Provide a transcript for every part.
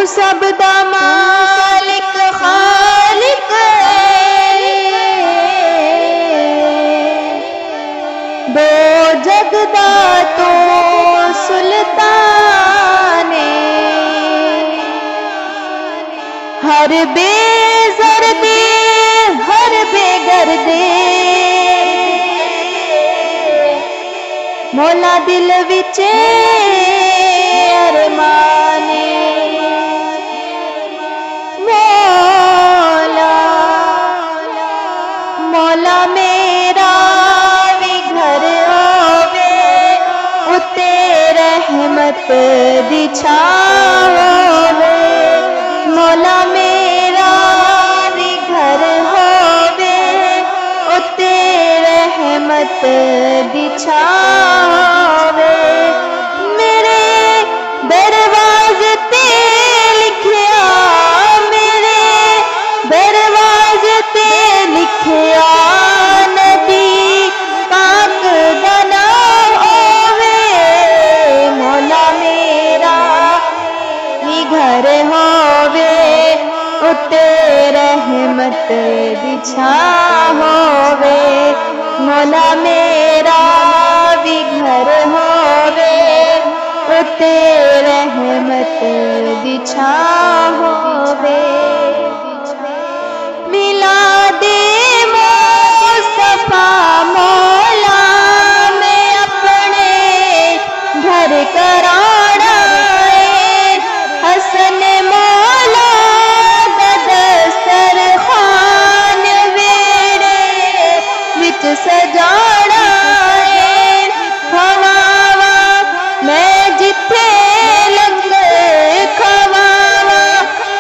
سب دا مالک خالق دو جگ دا تو سلطان ہر بے زر دے ہر بے گر دے مولا دل وچ ارمان مولا میرا بھی گھر ہووے اتے رحمت دی چھاں ہووے مولا میرا بھی گھر ہووے اتے رحمت دی چھاں ہووے میرے دروازے تے لکھیا میرے دروازے تے لکھیا نبی پاک دا نام ہووے مولا میرا بھی گھر ہووے اتے رحمت دی چھاں ہووے مولا میرا بھی گھر ہووے اتے رحمت دی چھاں ہووے میلاد مصطفیٰ مولا میں اپنے گھر کرانا ہے حسن مولا دا دسترخوان ویڑے وچ سجانا ہے کھواواں میں جتھے لنگر کھواواں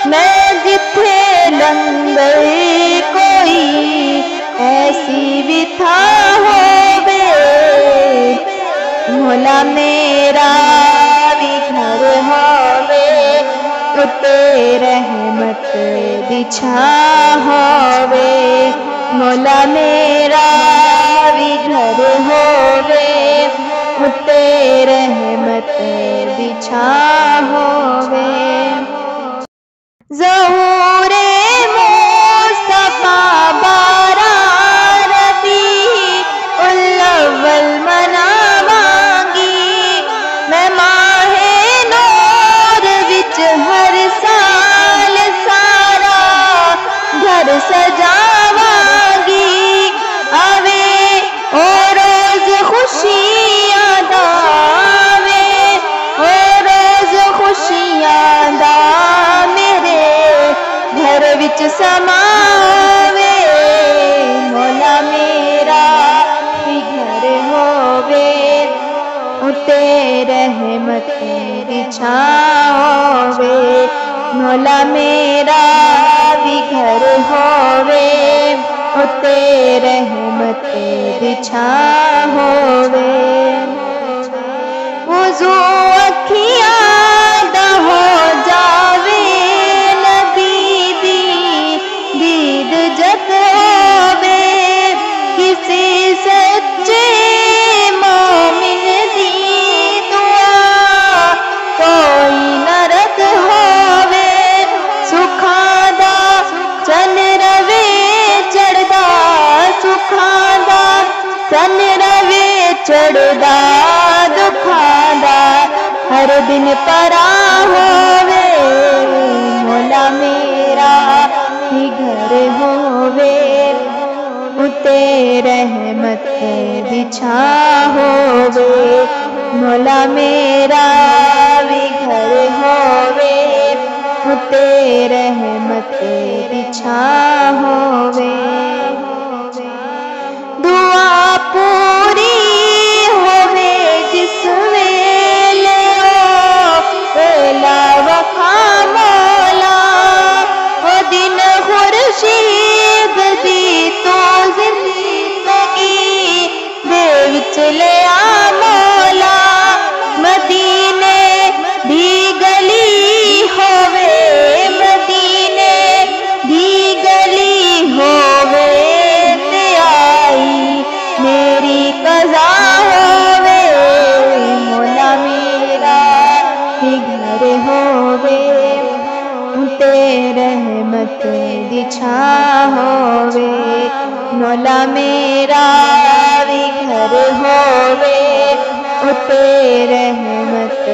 میں جتھے لنگر کوئی ایسی بھی تھا ہووے مولا میرا بھی گھر ہووے اتے رحمت دی چھاں ہووے مولا میرا بھی گھر ہووے اتے رحمت دی چھاں ہووے ظہور مصطفیٰ باران ربیع الاول مناواں گی میں ماہ نور وچ ہر سال سارا گھر سجاواں گی آوے او روز خوشیاں دا آوے او روز خوشیاں دا میرے گھر وچ سماوے مولا میرا بھی گھر ہووے اتے رحمت دی چھاں ہووے مولا میرا بھی گھر ہووے اتے رحمت دی چھاں ہووے وضو اکھیاں دا ہو جاوے نبی دی دید جد ہووے کسی سچے مومن دی دعا کوئی نہ رد ہووے سکھاں دا چن روے چڑھدا سکھاں دا چن روے چڑھدا دکھاں دا ہر دن پراں ہووے مولا میرا بھی گھر ہووے اتے رحمت دی چھاں ہووے مولا میرا بھی گھر ہووے اتے رحمت دی چھاں ہووے دعا پوری ہووے جس ویلے ویلا وفا مولا او دن خورشید دی تو زندگی دے وچ لے آ مولا مدینے دی گلی ہووے مدینے دی گلی ہووے تے آئی میری قضا ہووے مولا میرا بھی گھر ہووے رحمت دی چھاں ہووے مولا میرا بھی گھر ہووے اتے رحمت